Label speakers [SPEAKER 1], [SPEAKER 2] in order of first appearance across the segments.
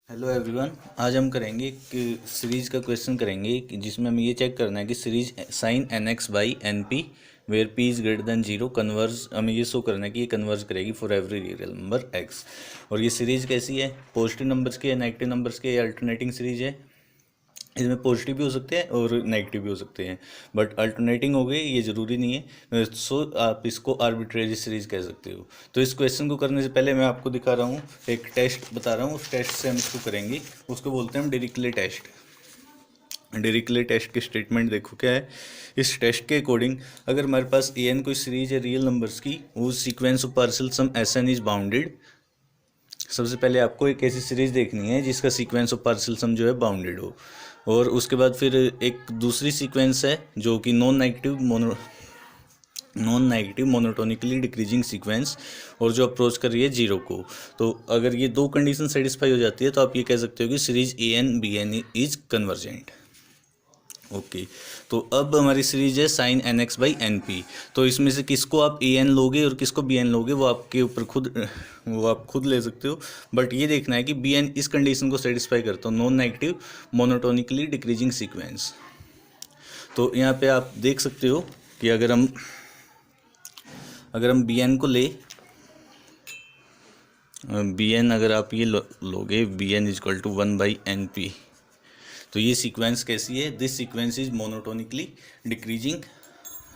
[SPEAKER 1] Hello everyone. आज हम करेंगे एक सीरीज का क्वेश्चन करेंगे जिसमें हमें ये चेक करना है कि series sine N x by N p where p is greater than zero converge, हमें ये शो करना है कि ये कन्वर्ज करेगी for every real number x. और ये सीरीज कैसी है, पॉजिटिव नंबर्स की है, नेगेटिव नंबर्स की, अल्टरनेटिंग सीरीज है। इसमें पॉजिटिव भी हो सकते हैं और नेगेटिव भी हो सकते हैं, बट अल्टरनेटिंग हो गई ये ज़रूरी नहीं है। सो आप इसको आर्बिट्रेरी सीरीज कह सकते हो। तो इस क्वेश्चन को करने से पहले मैं आपको दिखा रहा हूँ, एक टेस्ट बता रहा हूँ, उस टेस्ट से हम इसको करेंगे। उसको बोलते हैं हम डिरिक्ले टेस्ट। डिरिक्ले टेस्ट की स्टेटमेंट देखो क्या है। इस टेस्ट के अकॉर्डिंग अगर हमारे पास ए एन कोई सीरीज है रियल नंबर्स की, वो sequence of partial sum s N is bounded. सबसे पहले आपको एक ऐसी सीरीज देखनी है जिसका सीक्वेंस ऑफ पार्शियल सम जो है बाउंडेड हो, और उसके बाद फिर एक दूसरी सीक्वेंस है जो कि non negative monotonically decreasing sequence, और जो अप्रोच कर रही है जीरो को। तो अगर ये दो कंडीशन सेटिस्फाई हो जाती है तो आप ये कह सकते हो कि series a n b N is convergent. Okay, तो अब हमारी सीरीज है sine N x by N p. तो इसमें से किसको आप ए एन लोगे और किसको बी एन लोगे वो आपके ऊपर वो आप खुद ले सकते हो। बट ये देखना है कि बी एन इस कंडीशन को सेटिस्फाई करता हो, non negative monotonically decreasing sequence. तो यहाँ पे आप देख सकते हो कि अगर हम बी एन को ले, बी एन अगर आप ये लोगे b N is equal to 1/NP, तो ये सीक्वेंस कैसी है, this sequence is monotonically decreasing,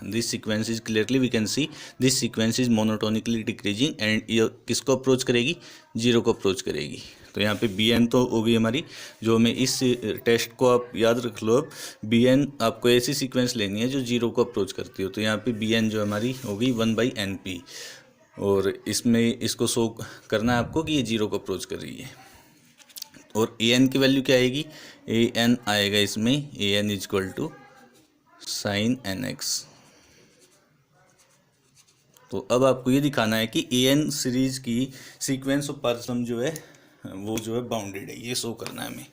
[SPEAKER 1] this sequence is clearly we can see this sequence is monotonically decreasing, and ये किसको अप्रोच करेगी, जीरो को अप्रोच करेगी। तो यहाँ पे बी एन तो हो गई हमारी, जो हमें इस टेस्ट को आप याद रख लो। अब बी एन आपको ऐसी सीक्वेंस लेनी है जो जीरो को अप्रोच करती हो। तो यहाँ पे बी एन जो हमारी होगी 1/NP, और इसमें इसको शो करना है आपको कि ये जीरो को अप्रोच कर रही है। और ए एन की वैल्यू क्या आएगी, ए एन आएगा इसमें A N is equal to sine N X. तो अब आपको ये दिखाना है कि ए एन सीरीज की सीक्वेंस ऑफ पार्सम जो है वो जो है बाउंडेड है, ये शो करना है हमें।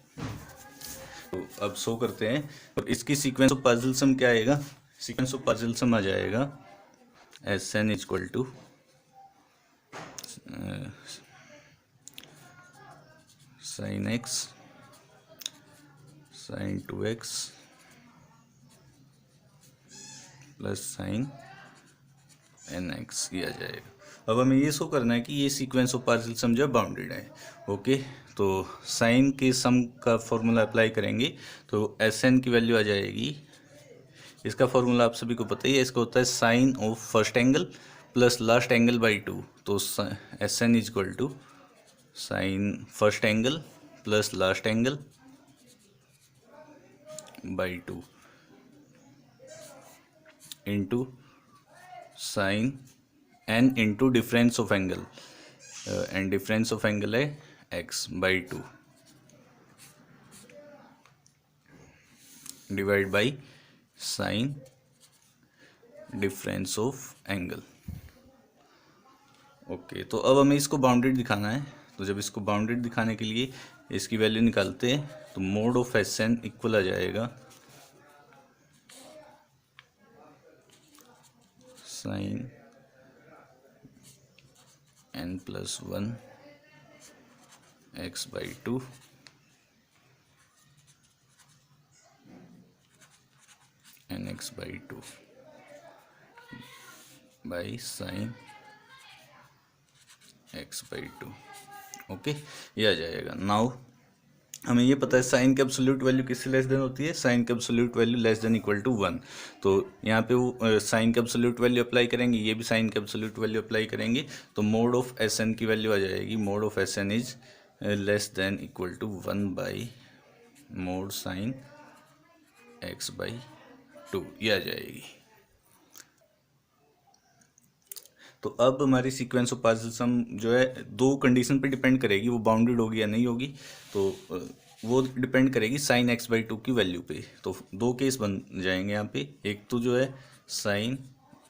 [SPEAKER 1] तो अब शो करते हैं, और इसकी सीक्वेंस ऑफ पार्सम क्या आएगा, सीक्वेंस ऑफ पार्सम आ जाएगा s N is equal to sine x sine 2x plus sine N x, ये आ जाएगा। अब हमें ये शो करना है कि ये सीक्वेंस ऑफ पार्शियल सम जो है बाउंडेड है। ओके, तो साइन के सम का फॉर्मूला अप्लाई करेंगे तो एस एन की वैल्यू आ जाएगी, इसका फॉर्मूला आप सभी को पता ही है, इसका होता है sine of first angle plus last angle by 2। तो S N is equal to sine first angle plus last angle by 2 into sine N into difference of angle, and difference of angle है X by 2 divide by sine difference of angle. Okay, तो अब हमें इसको bounded दिखाना है। तो जब इसको बाउंडेड दिखाने के लिए इसकी वैल्यू निकालते हैं तो mod of S N equal आ जाएगा sine N plus 1 X by 2 N x by 2 by sine x by 2। Okay, ये आ जाएगा। नाउ हमें ये पता है साइन की एब्सोल्यूट वैल्यू किससे लेस देन होती है, साइन की absolute value less than equal to 1। तो यहाँ पे वो साइन की एब्सोल्यूट वैल्यू अप्लाई करेंगे, ये भी साइन की एब्सोल्यूट वैल्यू अप्लाई करेंगे, तो मोड ऑफ एस एन की वैल्यू आ जाएगी, mod of S N is less than equal to 1 by mod sine x by 2, ये आ जाएगी। तो अब हमारी सीक्वेंस ऑफ पार्शियल सम जो है दो कंडीशन पे डिपेंड करेगी, वो बाउंडेड होगी या नहीं होगी। तो वो डिपेंड करेगी साइन एक्स बाई 2 की वैल्यू पे। तो दो केस बन जाएंगे यहाँ पे, एक तो जो है sine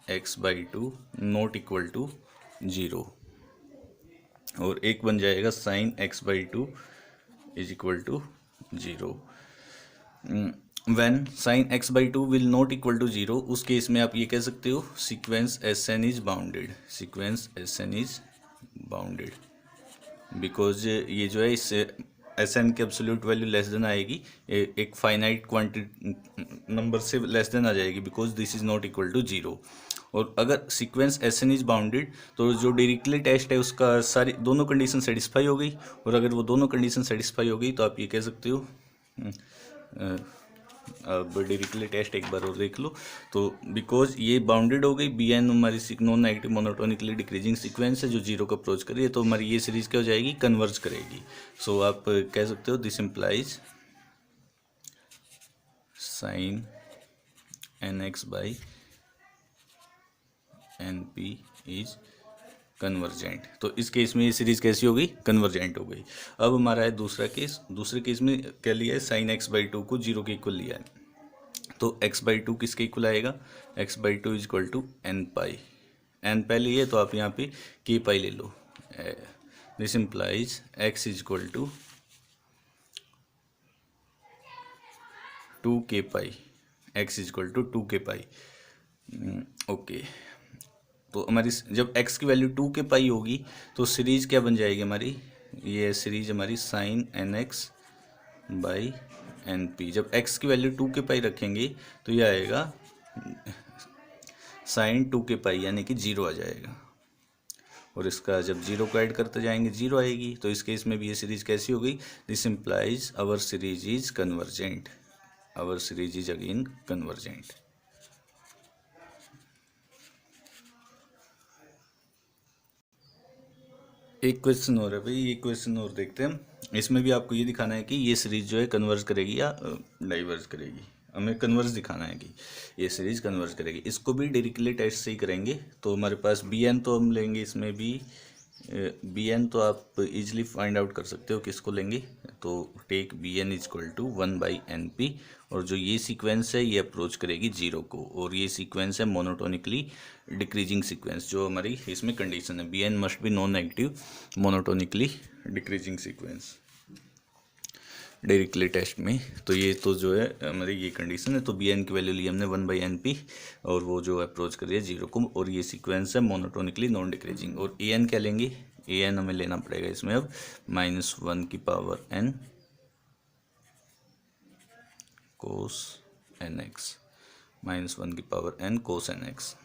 [SPEAKER 1] x by 2 not equal to 0, और एक बन जाएगा sine x by 2 is equal to 0। When sine x by 2 will not equal to 0, उस केस में आप ये कह सकते हो sequence S N is bounded, sequence S N is bounded, because ये जो है इससे एस एन की एब्सोल्यूट वैल्यू लेस देन आएगी, एक फाइनाइट क्वांटिटी नंबर से लेस देन आ जाएगी, because this is not equal to zero. और अगर sequence S N is bounded तो जो डिरिक्ले टेस्ट है उसका सारी दोनों कंडीशन सेटिस्फाई हो गई, और अगर वो दोनों कंडीशन सेटिस्फाई हो गई तो आप ये कह सकते हो। अब डिरिक्ले टेस्ट एक बार और देख लो, तो बिकॉज ये बाउंडेड हो गई, बी एन हमारी non negative monotonically decreasing sequence है जो जीरो को अप्रोच कर रही है, तो हमारी ये सीरीज क्या हो जाएगी, कन्वर्ज करेगी। सो आप कह सकते हो this implies sine N x by N P is convergent. तो इस केस में ये सीरीज कैसी हो गई, कन्वर्जेंट हो गई। अब हमारा है दूसरा केस। दूसरे केस में क्या लिया है, साइन एक्स बाई टू को जीरो के इक्वल लिया है, तो x बाई टू किसके इक्वल आएगा, x by two is equal to N pi. N pi लिए तो आप यहाँ पे के पाई ले लो। This implies x is equal to 2k pi, x is equal to 2k pi. Okay, तो हमारी जब x की वैल्यू 2k पाई होगी तो सीरीज क्या बन जाएगी हमारी, ये सीरीज हमारी sine N x by N P. जब x की वैल्यू 2k पाई रखेंगे तो ये आएगा साइन 2k पाई, यानी कि जीरो आ जाएगा, और इसका जब जीरो को ऐड करते जाएंगे जीरो आएगी। तो इस केस में भी ये सीरीज कैसी हो गई, this implies our series is convergent, our series is again convergent. एक क्वेश्चन और है भाई, ये क्वेश्चन और देखते हैं हम। इसमें भी आपको ये दिखाना है कि ये सीरीज जो है कन्वर्ज करेगी या डाइवर्ज करेगी। हमें कन्वर्ज दिखाना है कि ये सीरीज कन्वर्ज करेगी। इसको भी डिरिक्ले टेस्ट से ही करेंगे। तो हमारे पास बी एन तो हम लेंगे, इसमें भी बी एन तो आप इजीली फाइंड आउट कर सकते हो किसको लेंगे। तो take B N is equal to 1/np, और जो ये सीक्वेंस है ये अप्रोच करेगी जीरो को, और ये सीक्वेंस है मोनोटोनिकली डिक्रीजिंग सीक्वेंस, जो हमारी इसमें कंडीशन है, B N must be non negative monotonically decreasing sequence Dirichlet test में। तो ये तो जो है हमारी ये कंडीशन है। तो बी एन की वैल्यू ली हमने 1/np, और वो जो अप्रोच कर रही है जीरो को, और ये सीक्वेंस है मोनोटोनिकली नॉन डिक्रीजिंग। और ए एन क्या लेंगे, ए एन हमें लेना पड़ेगा इसमें अब -1 की पावर n कोस एन एक्स, -1 की पावर n कोस एन एक्स।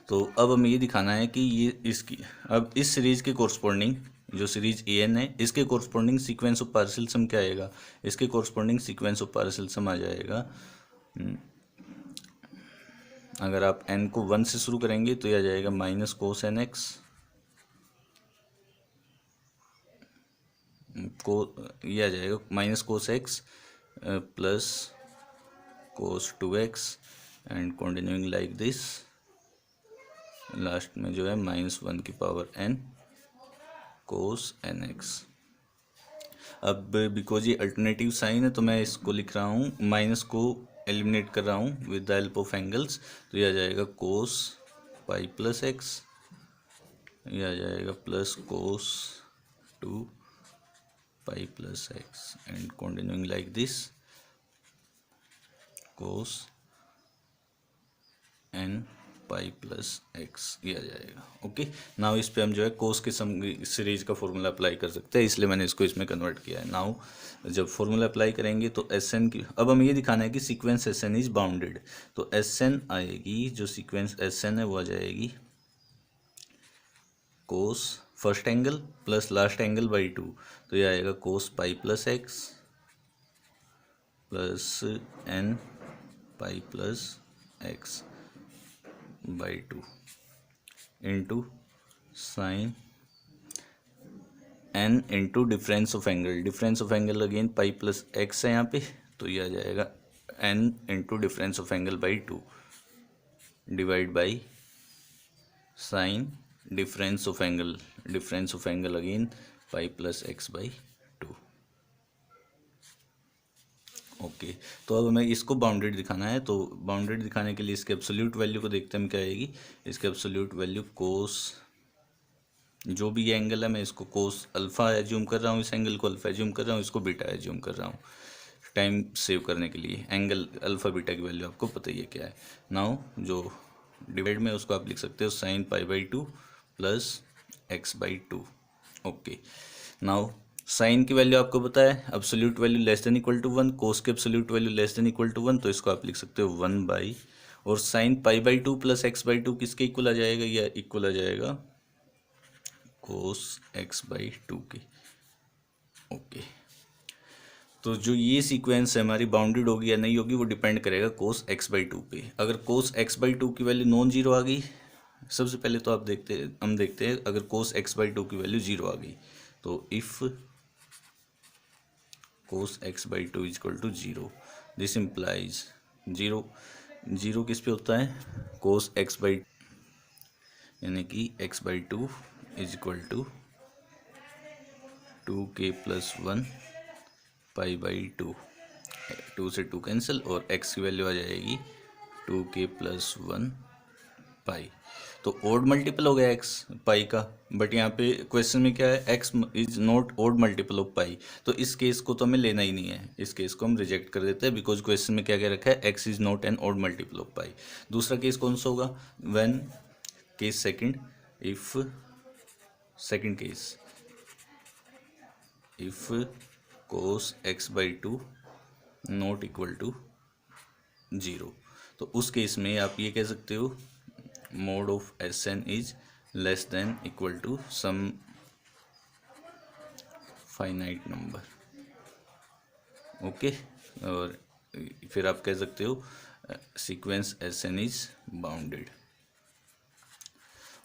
[SPEAKER 1] तो अब हमें ये दिखाना है कि ये इसकी अब इस सीरीज के कोरस्पॉन्डिंग जो सीरीज ए एन है इसके कोरस्पॉन्डिंग सीक्वेंस ऑफ पार्शियल सम क्या आएगा, इसके कोरस्पॉन्डिंग सीक्वेंस ऑफ पार्शियल सम आ जाएगा। अगर आप n को 1 से शुरू करेंगे तो यह आ जाएगा माइनस कोस एन एक्स को, यह आ जाएगा minus cos x plus cos 2x and continuing like this, last में जो है -1 की पावर n कोस एन एक्स। अब बिकॉज ये अल्टरनेटिव साइन है तो मैं इसको लिख रहा हूँ, माइनस को एलिमिनेट कर रहा हूँ with the help of angles. तो ये आ जाएगा कोस पाई प्लस एक्स, ये आ जाएगा plus cos 2 pi plus x and continuing like this cos N pi plus x, ये आ जाएगा। ओके, नाउ इस पे हम जो है कोस के सम सीरीज का फॉर्मूला अप्लाई कर सकते हैं, इसलिए मैंने इसको इसमें कन्वर्ट किया है। नाउ जब फॉर्मूला अप्लाई करेंगे तो एस एन की, अब हमें ये दिखाना है कि sequence S N is bounded. तो एस एन आएगी, जो सीक्वेंस एस एन है वो आ जाएगी cos first angle plus last angle by 2। तो ये आएगा cos pi plus X plus N pi plus x by 2 into sine N into difference of angle, difference of angle again pi plus X है यहाँ पे, तो ये आ जाएगा N into difference of angle by 2 divide by sine difference of angle again pi plus x by 2। Okay, तो अब हमें इसको बाउंडेड दिखाना है। तो बाउंडेड दिखाने के लिए इसके एब्सोल्यूट वैल्यू को देखते हैं हम क्या आएगी। इसके एब्सोल्यूट वैल्यू कोस, जो भी ये एंगल है मैं इसको कोस अल्फ़ा एज्यूम कर रहा हूँ, इस एंगल को अल्फ़ा एज्यूम कर रहा हूँ, इसको बीटा एज्यूम कर रहा हूँ टाइम सेव करने के लिए। एंगल अल्फ़ा बीटा की वैल्यू आपको पता ही है क्या है। नाउ जो डिवाइड में उसको आप लिख सकते हो sine pi by 2 plus x by 2। Okay, now sine की वैल्यू आपको पता है, absolute value less than equal to 1, cos के absolute value less than equal to 1, तो इसको आप लिख सकते हो 1 और साइन π/2 प्लस x/2 किसके इक्वल आ जाएगा, या इक्वल आ जाएगा कोस x/2 के। ओके, तो जो ये सीक्वेंस है हमारी बाउंडेड होगी या नहीं होगी वो डिपेंड करेगा कोस x/2 पे। अगर कोस x/2 की वैल्यू नॉन जीरो आ गई, सबसे पहले तो हम देखते हैं अगर कोस x/2 की वैल्यू जीरो आ गई, तो if cos x/2 is equal to zero, this implies zero किस पे होता है, कोस x/2, यानी कि x/2 is equal to 2k + 1 π/2, 2 से 2 कैंसिल और x की वैल्यू आ जाएगी 2k + 1 पाई। तो ओड मल्टीपल हो गया x पाई का, बट यहाँ पे क्वेश्चन में क्या है, x is not odd multiple of pi, तो इस केस को तो हमें लेना ही नहीं है, इस केस को हम रिजेक्ट कर देते हैं, बिकॉज क्वेश्चन में क्या क्या रखा है, x is not an odd multiple of pi. दूसरा केस कौन सा होगा, when case second, if second case if cos x/2 not equal to zero, तो उस केस में आप ये कह सकते हो mod of Sn is less than equal to some finite number. Okay, और फिर आप कह सकते हो सीक्वेंस Sn इज बाउंडेड।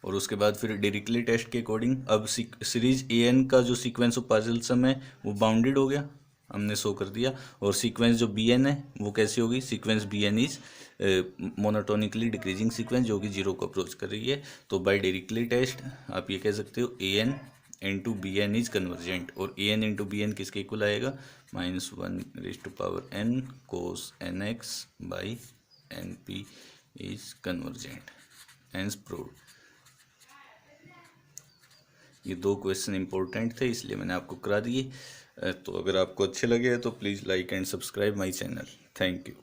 [SPEAKER 1] और उसके बाद फिर डिरिक्ले टेस्ट के अकॉर्डिंग अब सीरीज an का जो सीक्वेंस ऑफ पार्शियल सम है वो बाउंडेड हो गया, हमने शो कर दिया। और सीक्वेंस जो bn है वो कैसी होगी, sequence bn is monotonically decreasing sequence जो कि जीरो को अप्रोच कर रही है। तो बाय डिरिक्ले टेस्ट आप ये कह सकते हो an into bn is convergent, और an इंटू bn किसके इक्वल आएगा, -1n cos nx by np is convergent, hence proved. ये दो क्वेश्चन इंपॉर्टेंट थे इसलिए मैंने आपको करा दिए। तो अगर आपको अच्छे लगे तो please like and subscribe my channel. Thank you.